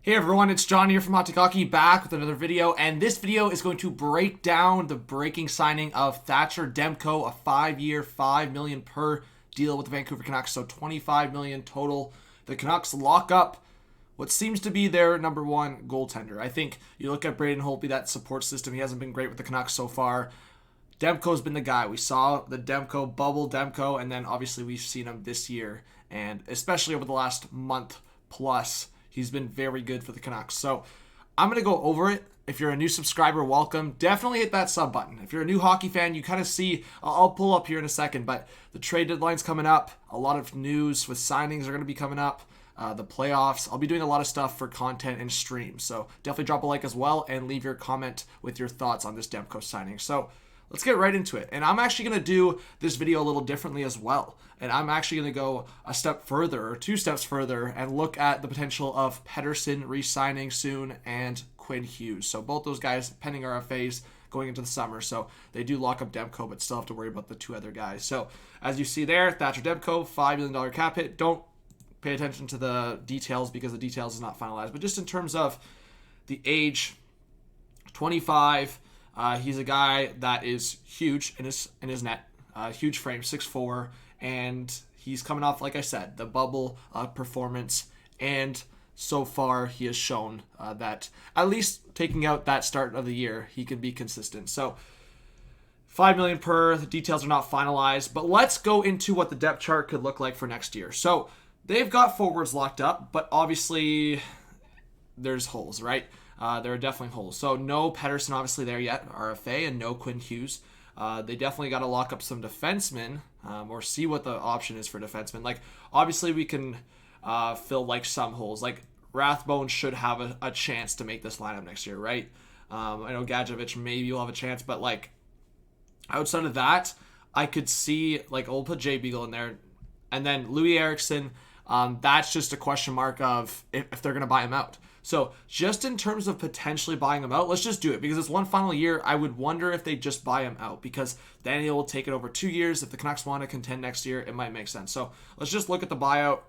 Hey everyone, it's John here from RPO Bay Adelaide back with another video, and this video is going to break down the breaking signing of Thatcher Demko, a 5-year, $5 million per deal with the Vancouver Canucks, so $25 million total. The Canucks lock up what seems to be their number one goaltender. I think you look at Braden Holtby, that support system, he hasn't been great with the Canucks so far. Demko's been the guy. We saw the Demko, bubble Demko, and then obviously we've seen him this year, and especially over the last month plus, he's been very good for the Canucks. So I'm going to go over it. If you're a new subscriber, welcome. Definitely hit that sub button. If you're a new hockey fan, you kind of see, I'll pull up here in a second, but the trade deadline's coming up. A lot of news with signings are going to be coming up. The playoffs. I'll be doing a lot of stuff for content and streams. So definitely drop a like as well and leave your comment with your thoughts on this Demko signing. So let's get right into it. And I'm actually going to do this video a little differently as well. And I'm actually going to go a step further, or 2 steps further, and look at the potential of Pettersson re-signing soon and Quinn Hughes. So both those guys pending RFAs going into the summer. So they do lock up Demko, but still have to worry about the 2 other guys. So as you see there, Thatcher Demko, $5 million cap hit. Don't pay attention to the details because the details is not finalized. But just in terms of the age, 25, he's a guy that is huge in his net, huge frame, 6'4", and he's coming off, like I said, the bubble performance, and so far he has shown that at least taking out that start of the year, he can be consistent. So $5 million per, the details are not finalized, but let's go into what the depth chart could look like for next year. So they've got forwards locked up, but obviously there's holes, right? There are definitely holes. So no Pettersson obviously there yet, RFA, and no Quinn Hughes. They definitely got to lock up some defensemen, or see what the option is for defensemen. Like, obviously we can fill like some holes. Like Rathbone should have a chance to make this lineup next year, right? I know Gadjevich maybe will have a chance, but like outside of that, I could see, like, we'll put Jay Beagle in there, and then Louis Eriksson. That's just a question mark of if they're going to buy him out. So just in terms of potentially buying him out, let's just do it because it's one final year. I would wonder if they just buy him out because then he'll take it over 2 years. If the Canucks want to contend next year, it might make sense. So let's just look at the buyout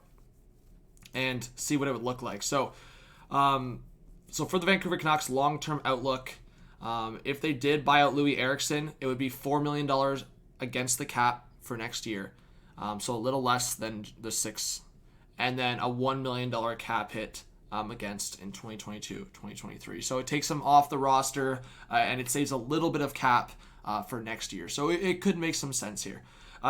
and see what it would look like. So, for the Vancouver Canucks long-term outlook, if they did buy out Louis Eriksson, it would be $4 million against the cap for next year. So a little less than the 6, and then a $1 million cap hit against in 2022, 2023. So it takes him off the roster, and it saves a little bit of cap for next year. So it could make some sense here.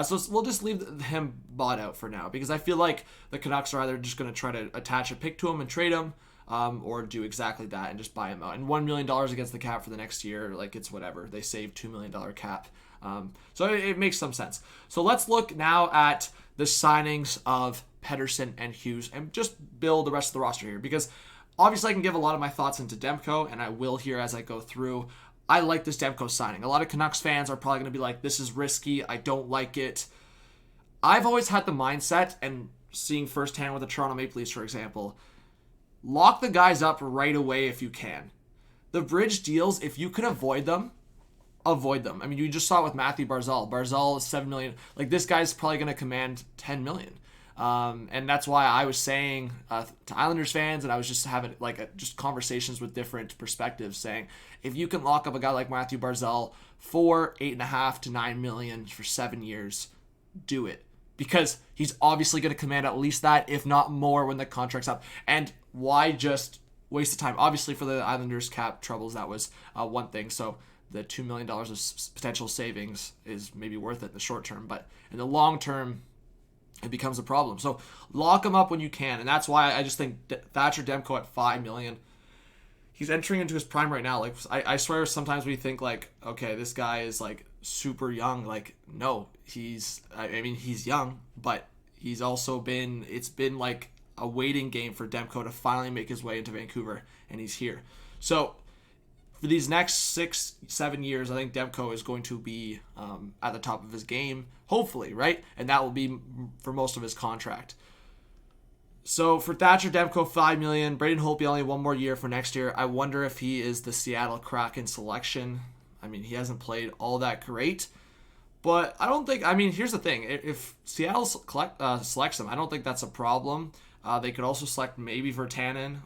So we'll just leave him bought out for now because I feel like the Canucks are either just going to try to attach a pick to him and trade him, or do exactly that and just buy him out. And $1 million against the cap for the next year, like, it's whatever. They save $2 million cap. So it makes some sense. So let's look now at the signings of Pettersson and Hughes and just build the rest of the roster here because obviously I can give a lot of my thoughts into Demko, and I will here as I go through. I like this Demko signing. A lot of Canucks fans are probably going to be like, this is risky. I don't like it. I've always had the mindset, and seeing firsthand with the Toronto Maple Leafs, for example, lock the guys up right away if you can. The bridge deals, if you can avoid them, avoid them. I mean, you just saw it with Matthew Barzal. Barzal is $7 million. Like, this guy's probably going to command $10 million. And that's why I was saying to Islanders fans, and I was just having just conversations with different perspectives, saying if you can lock up a guy like Matthew Barzal for $8.5 to $9 million for 7 years, do it, because he's obviously going to command at least that, if not more, when the contract's up. And why just waste the time? Obviously, for the Islanders cap troubles, that was one thing. So the $2 million of potential savings is maybe worth it in the short term, but in the long term, it becomes a problem. So lock him up when you can, and that's why I just think Thatcher Demko at $5 million, he's entering into his prime right now. Like, I swear sometimes we think like, okay, this guy is like super young. Like, no, he's young, but he's also it's been like a waiting game for Demko to finally make his way into Vancouver, and he's here. So for these next 6-7 years, I think Demko is going to be at the top of his game, hopefully, right? And that will be for most of his contract. So for Thatcher Demko, $5 million. Braden Holtby only 1 more year for next year. I wonder if he is the Seattle Kraken selection. I mean, he hasn't played all that great, but I don't think. I mean, here's the thing: if Seattle selects him, I don't think that's a problem. They could also select maybe Virtanen.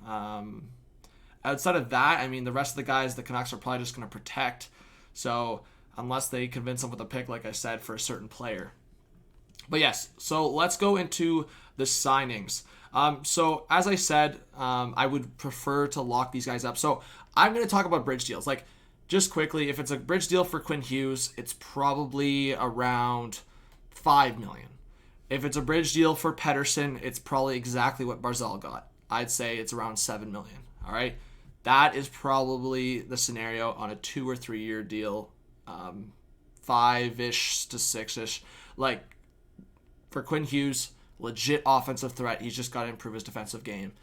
Outside of that, I mean, the rest of the guys the Canucks are probably just going to protect. So unless they convince them with a pick, like I said, for a certain player. But yes, so let's go into the signings. So as I said, I would prefer to lock these guys up. So I'm going to talk about bridge deals. Like, just quickly, if it's a bridge deal for Quinn Hughes, it's probably around $5 million. If it's a bridge deal for Pettersson, it's probably exactly what Barzal got. I'd say it's around $7 million. All right, that is probably the scenario on a 2 or 3 year deal, 5-ish to 6-ish. Like, for Quinn Hughes, legit offensive threat. He's just got to improve his defensive game,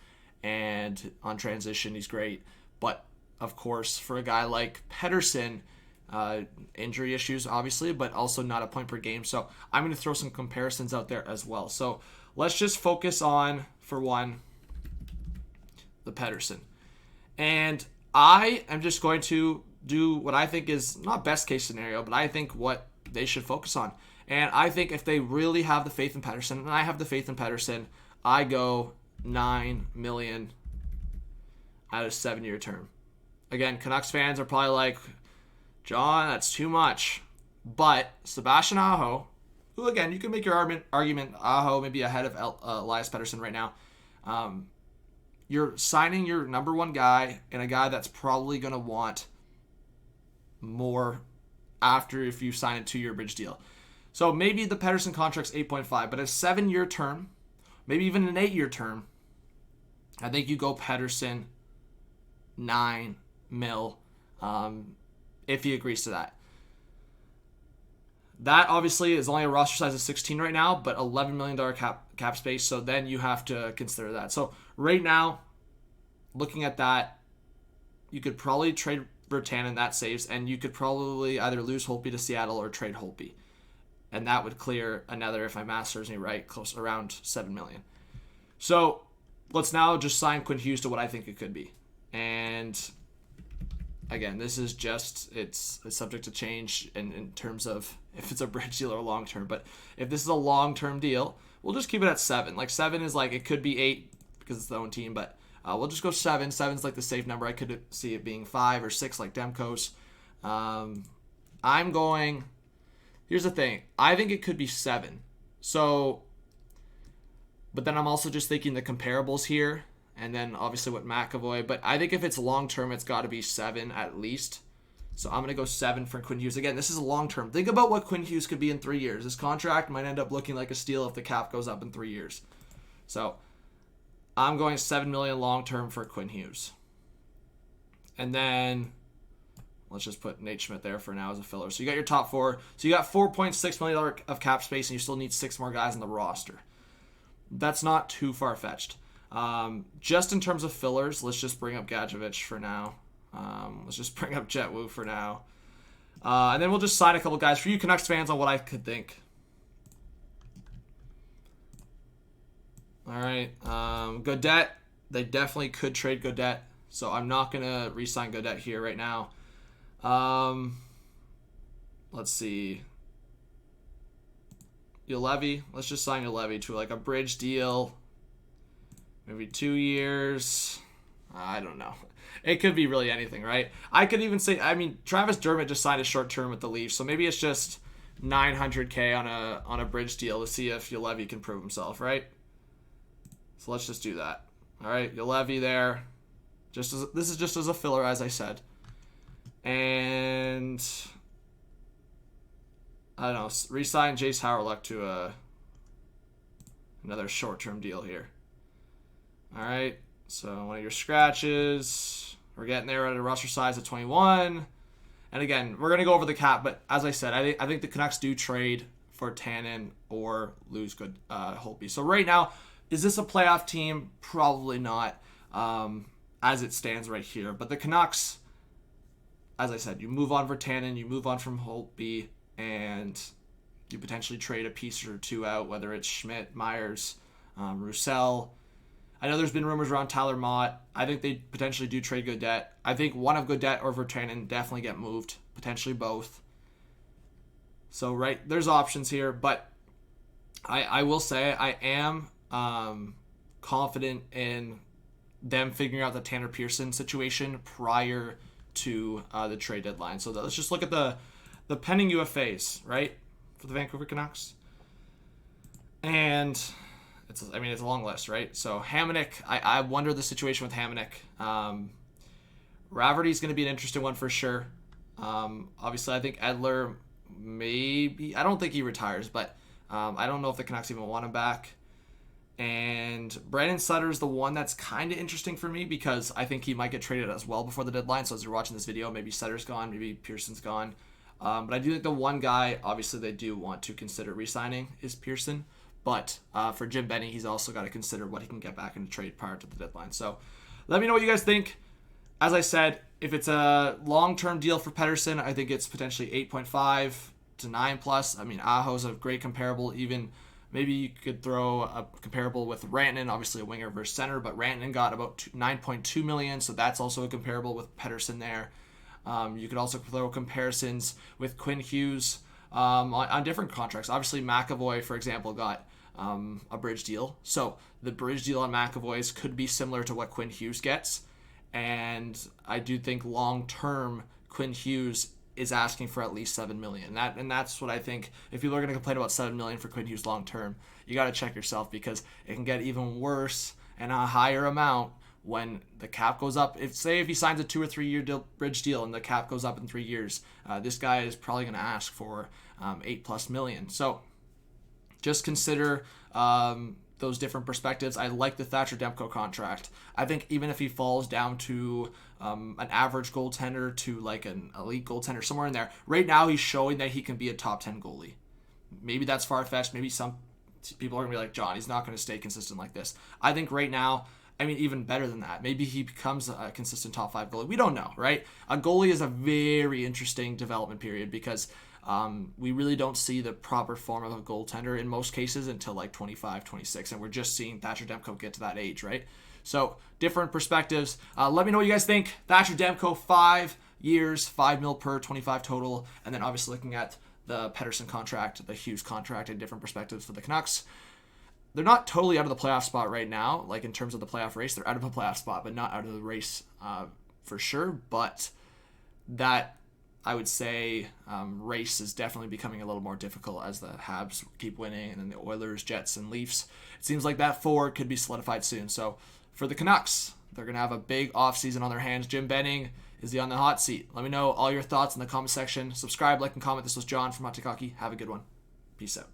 and on transition, he's great. But of course, for a guy like Pettersson, injury issues, obviously, but also not a point per game. So I'm going to throw some comparisons out there as well. So let's just focus on, for one, the Pettersson. And I am just going to do what I think is not best case scenario, but I think what they should focus on. And I think if they really have the faith in Pettersson, and I have the faith in Pettersson, I go $9 million at a 7-year term. Again, Canucks fans are probably like, John, that's too much. But Sebastian Aho, who, again, you can make your argument Aho maybe ahead of Elias Pettersson right now. You're signing your number one guy and a guy that's probably going to want more after if you sign a 2-year bridge deal. So maybe the Pettersson contract's 8.5, but a 7-year term, maybe even an 8-year term, I think you go Pettersson $9 million if he agrees to that. That obviously is only a roster size of 16 right now, but $11 million cap space, so then you have to consider that. So right now, looking at that, you could probably trade Virtanen, that saves, and you could probably either lose Holtby to Seattle or trade Holtby. And that would clear another, if my math serves me right, close around $7 million. So let's now just sign Quinn Hughes to what I think it could be. And again, this is just, it's subject to change in terms of if it's a bridge deal or a long term. But if this is a long term deal, we'll just keep it at 7. Like 7 is like, it could be 8 because it's the own team, but we'll just go 7. 7's like the safe number. I could see it being 5 or 6 like Demko's. I'm going, here's the thing. I think it could be 7. So, but then I'm also just thinking the comparables here. And then obviously what McAvoy. But I think if it's long-term, it's got to be 7 at least. So I'm going to go 7 for Quinn Hughes. Again, this is a long-term. Think about what Quinn Hughes could be in 3 years. This contract might end up looking like a steal if the cap goes up in 3 years. So I'm going $7 million long-term for Quinn Hughes. And then let's just put Nate Schmidt there for now as a filler. So you got your top 4. So you got $4.6 million of cap space, and you still need 6 more guys on the roster. That's not too far-fetched. Just in terms of fillers, let's just bring up Gadjevich for now. Let's just bring up Jetwoo for now. And then we'll just sign a couple guys for you Canucks fans on what I could think. All right. Gaudette, they definitely could trade Gaudette, so I'm not going to re-sign Gaudette here right now. Let's see. Julevi, let's just sign Julevi to like a bridge deal. Maybe 2 years. I don't know. It could be really anything, right? I could even say, I mean, Travis Dermott just signed a short term with the Leafs, so maybe it's just $900K on a bridge deal to see if Julevi can prove himself, right? So let's just do that. All right, Julevi there. This is just as a filler, as I said. And I don't know, re-sign Jace Howrluck to another short-term deal here. All right, so one of your scratches. We're getting there at a roster size of 21. And again, we're going to go over the cap, but as I said, I think the Canucks do trade for Tannen or lose good Holtby. So right now, is this a playoff team? Probably not, as it stands right here. But the Canucks, as I said, you move on for Tannen, you move on from Holtby, and you potentially trade a piece or two out, whether it's Schmidt, Myers, Roussel. I know there's been rumors around Tyler Mott. I think they potentially do trade Gaudette. I think one of Gaudette or Virtanen definitely get moved, potentially both. So, right, there's options here, but I will say I am confident in them figuring out the Tanner Pearson situation prior to the trade deadline. So let's just look at the pending UFAs, right, for the Vancouver Canucks. And it's a long list, right? So Hamonic, I wonder the situation with Hamonic. Rafferty's going to be an interesting one for sure. Obviously, I think Edler maybe, I don't think he retires, but I don't know if the Canucks even want him back. And Brandon Sutter's the one that's kind of interesting for me because I think he might get traded as well before the deadline. So as you're watching this video, maybe Sutter's gone, maybe Pearson's gone. But I do think the one guy, obviously, they do want to consider re-signing is Pearson. But for Jim Benning, he's also got to consider what he can get back in the trade prior to the deadline. So let me know what you guys think. As I said, if it's a long-term deal for Pettersson, I think it's potentially 8.5 to 9 plus. I mean, Aho's a great comparable. Even maybe you could throw a comparable with Rantanen, obviously a winger versus center, but Rantanen got about 9.2 million, so that's also a comparable with Pettersson there. You could also throw comparisons with Quinn Hughes on different contracts. Obviously, McAvoy, for example, got a bridge deal. So the bridge deal on McAvoy's could be similar to what Quinn Hughes gets. And I do think long-term, Quinn Hughes is asking for at least $7 million. And that's what I think. If people are going to complain about $7 million for Quinn Hughes long-term, you got to check yourself because it can get even worse and a higher amount when the cap goes up. If he signs a 2 or 3 year bridge deal and the cap goes up in 3 years, this guy is probably going to ask for $8+ million. So just consider those different perspectives. I like the Thatcher Demko contract. I think even if he falls down to an average goaltender to like an elite goaltender, somewhere in there, right now he's showing that he can be a top 10 goalie. Maybe that's far-fetched. Maybe some people are going to be like, John, he's not going to stay consistent like this. I think right now, I mean, even better than that. Maybe he becomes a consistent top 5 goalie. We don't know, right? A goalie is a very interesting development period because we really don't see the proper form of a goaltender in most cases until like 25, 26, and we're just seeing Thatcher Demko get to that age, right? So different perspectives. Let me know what you guys think. Thatcher Demko, 5 years, $5 million per, 25 total, and then obviously looking at the Pettersson contract, the Hughes contract, and different perspectives for the Canucks. They're not totally out of the playoff spot right now, like in terms of the playoff race. They're out of a playoff spot, but not out of the race for sure. But that, I would say, race is definitely becoming a little more difficult as the Habs keep winning, and then the Oilers, Jets, and Leafs. It seems like that forward could be solidified soon. So for the Canucks, they're going to have a big offseason on their hands. Jim Benning is on the hot seat. Let me know all your thoughts in the comment section. Subscribe, like, and comment. This was John from MCKAY. Have a good one. Peace out.